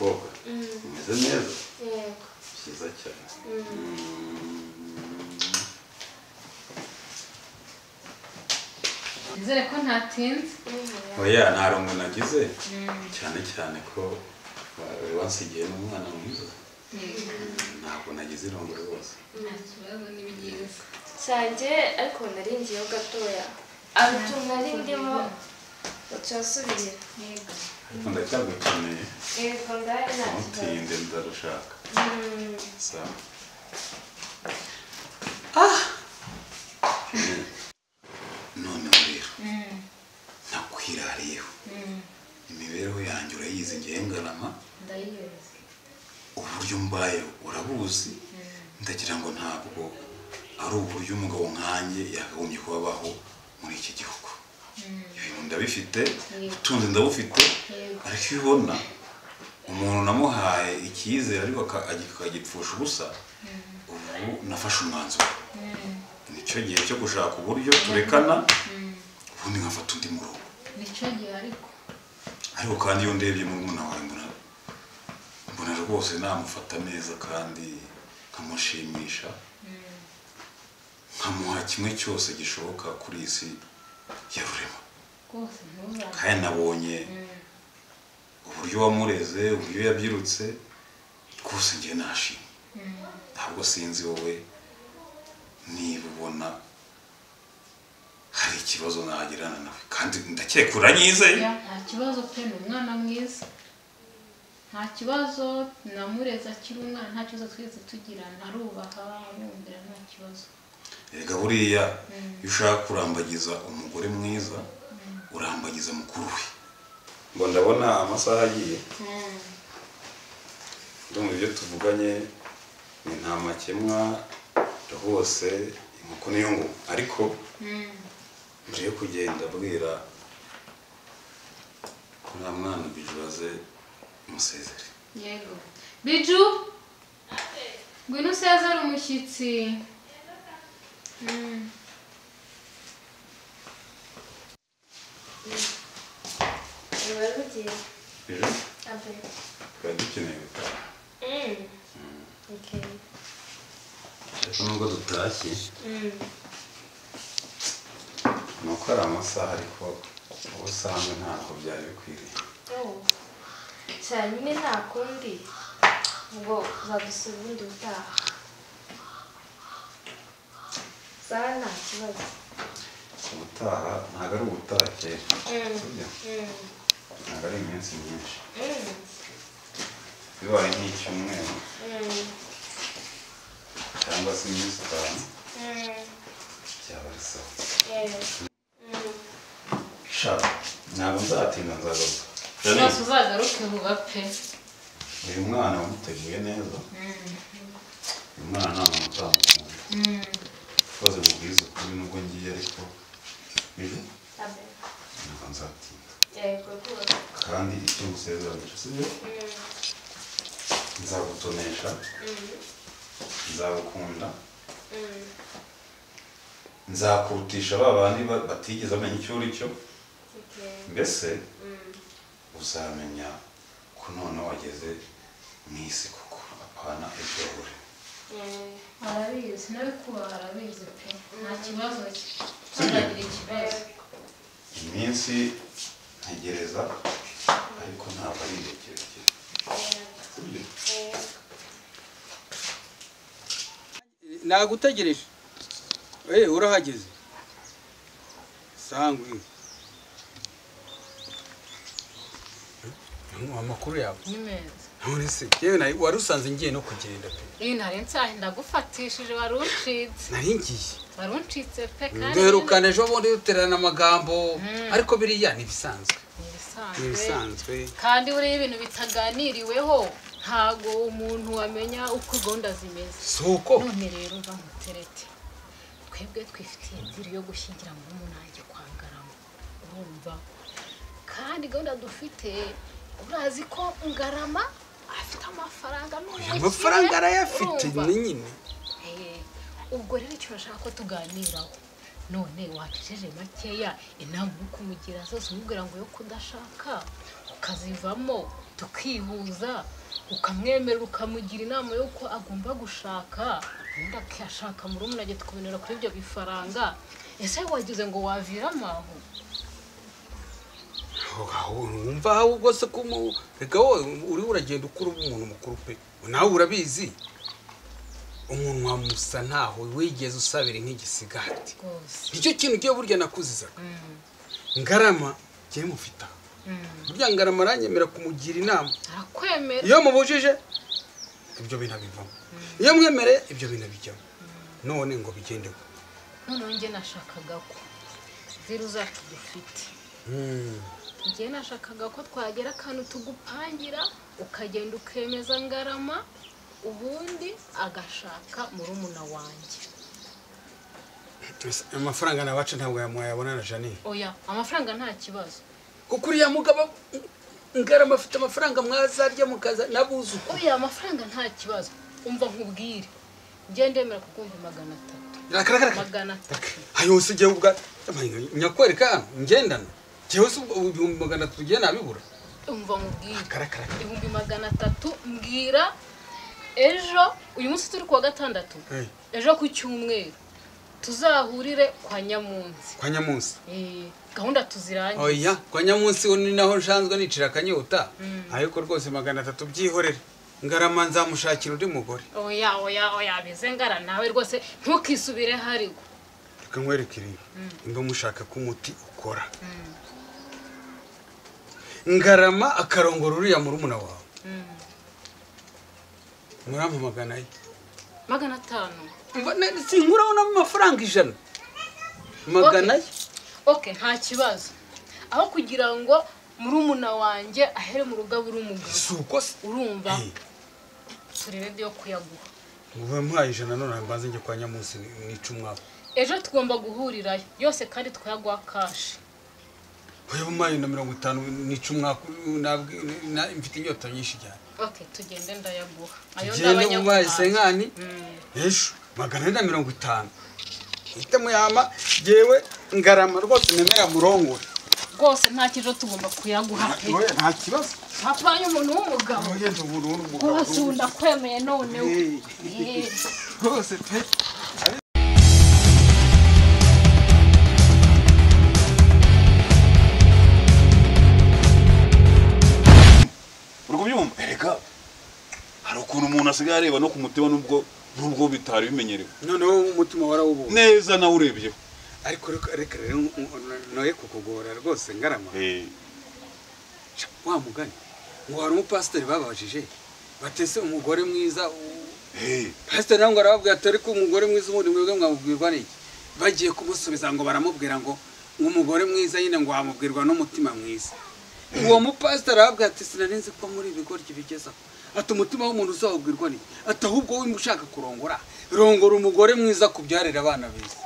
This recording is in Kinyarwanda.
mukobwa umeze neza yego cyiza cyane nizere ko ntatinze oya nta rungu nagize cyane cyane ko wansigiye n'umwana mwiza ntabwo nagize irungu rwose nta kibazo n'ibyiza cyanjye ariko naringiyeho gatoya ariko nari ndimo ucasubira yego ariko ndacyagukeneye yego ngahe nta kibazo ntutinde ndarushaka sawa noneho rero nakwirariyeho imibereho yanjye urayizi ngiye ngarama ndayizi uburyo mbaye urabuzi ndagira ngo ntabwo ari uburyo umugabo nkanjye yakagombye kubabaho muri iki gihugu ibintu ndabifite utunze ndabufite ariko iyo ubona umuntu namuhaye icyizere ariko akagipfusha ubusa ubu nafashe umwanzuro nicyo gihe cyo gushaka uburyo turekana ubundi nkafata undi murongo nicyo gihe ariko kandi iyo ndebye muri muna wawe mbona rwose namufata neza kandi nkamushimisha nkamuha kimwe cyose gishoboka kuri iyi si ya rurema kandi nabonye uburyo wamureze uburyo yabyirutse rwose ngiye nashimye ntabwo sinzi wowe niba ubona hari ikibazo nagirana nawe kandi ndakeka uranyizeye nta kibazo pe ni umwana mwiza nta kibazo namureza akiri umwana nta kibazo twese tugirana arubaha arumvira nta kibazo erega buriya iyo ushaka kurambagiza umugore mwiza urambagiza mukuru we ngo ndabona amasaha agiye ndumva ibyo tuvuganye ni nta makemwa rwose inkoko niyo ngo ariko mbere yo kugenda bwira uriya mwana biju aze musezere yego biju ngwino usezere umushyitsi Biju twari dukeneye gutaha okay ariko nubwo dutashye ni uko ari amasaha ariko ubusanzwe ntabwo byari bikwiriye cyane nyine nta kundi ngo uzadusura ubundi utaha sawa nta kibazo ubutaha ntabwo ari ubutaha kera sibyo ntabwo ari iminsi myinshi bibaye nk'icyumweru cyangwa se iminsi itanu byaba ari sawa shaka ntabwo nzatinda nzagaruka rwose uzagaruke vuba pe uyu mwana wamuteguye neza uyu mwana nta muntu utamukunda ukoze mu bwiza ukuri nubwo ngiye ariko biju ntabwo nzatinda kandi icyo ngusezeranyije sibyo nzagutonesha nzagukunda nzakurutisha ba bandi batigeze bamenya icyo uri cyo mbese uzamenya ko none wageze mu isi kuko apana ibyo uri arabizi nawe kuba arabizi pe nta kibazo ntazagira ikibazo iminsi ntegereza ariko ntabwo ari igihe kirekire nagutegereje urahageze sangwe amakuru yawe ni meza none se yewe wari usanze ngiye no kugenda pe iyi ntare nsahe ndagufatishije wari uncitse nari ngiye wari uncitse pe kandi duherukana ejo bundi duterana amagambo ariko biriya ni ibisanzwe ni ibisanzwe kandi buriya ibintu bitaganiriweho ntago umuntu wamenya uko gahunda zimeze suko none rero bamuterete twebwe twifitiye inzira yo gushyingira mu munange kwa Ngarama urumva kandi gahunda dufite urazi ko Ngarama afite amafaranga amafaranga arayafite nyine ubwo rero icyo bashaka ko tuganiraho none wacijeje makeya inama yo kumugira zose umubwira ngo yo kudashaka ukazivamo tukihuza ukamwemerera ukamugira inama y'uko agomba gushaka ubundi akashaka murumuna agiye tukabonera kuri ibyo bifaranga ese wagize ngo waviramo aho wumva ahubwo se reka wowe uri uragenda ukura umuntu mukuru pe nawe urabizi umuntu wamusa ntaho wigeze usabira nk'igisigati nicyo kintu ugiye burya nakuzizaga Ngarama giye mufita burya Ngarama aranyemera kumugira inama arakwemera iyo mubujije ibyo bintu bivamo iyo mwemereye ibyo bintu bijyamo none ngo bigendeho none njye nashakaga ko ziru zacu dufite njye nashakaga ko twagera akantu tugupangira ukagenda ukemeza Ngarama ubundi agashaka murumuna wanjye amafaranga nabaca ntabwo yamwayabona na Janine oya amafaranga nta kibazo kuko uriya mugabo Ngarama afite amafaranga mwazarya mukaza nabuzu oya amafaranga nta kibazo umva nkubwire njye ndemera kukumva 300 ayo se giye ubwa nyakwereka ngendana giye se 300 giye nabibura umva nkubwire 300 mbwira ejo uyu munsi turi kuwa gatandatu ejo ku cyumweru tuzahurire kwa Nyamunsi gahunda tuzirangiye oya kwa Nyamunsi ni naho nshanzwe nicira akanyota ariko rwose 300 byihorere Ngarama nzamushakira undi mugore oya bize Ngara nawe rwose ntukisubire harigo reka nkwerekere imba mushaka ko umuti ukora Ngarama akarongora uriya murumuna wawe Murampa 500 sinkuraho n'amafaranga 100 500 okay nta kibazo aho kugira ngo murumuna wanjye ahere mu rugabo urumugabo suko urumva turere byo kuyaguha ubu mpaye 100 none mbanze njye kwa Nyamunsi n'icumwabo ejo tugomba guhurirayo yose kandi twayaguha cash oya mpaye na 50 n'icumwako mfite inyota nyinshi cyane okay tugende ndayaguha ayo ndabanyaguha senkani ejo 450 itemu yama yewe Ngarama rwose nemera murongore rwose nta kijo tugomba kuyaguha nta kibazo hapanye umuntu w'umugabo oyenze umuntu w'umugabo rwose ndakwemeye none rwose pe urukubyumva erega hari ukuntu umuntu asigaye areba no ku mutima nubwo bitari bimenyerewe noneho umutima warawubu neza nawe urebyeho ariko reka rero noye kukugora rwose Ngarama wa mugani ngo hari umupasiteri babajije batese umugore mwiza pasiteri nawe ngo arababwira ati ariko umugore mwiza ubundi mwebwe mwamubwirwa n'iki bagiye kumusubiza ngo baramubwira ngo umugore mwiza nyine ngo wamubwirwa n'umutima mwiza uwo mupasiteri arababwira ati sinarinzi ko muri ibigoryi bigezaho ati umutima w'umuntu uzawubwirwa n'iki ati ahubwo we ushaka kurongora rongora umugore mwiza kubyarira abana beza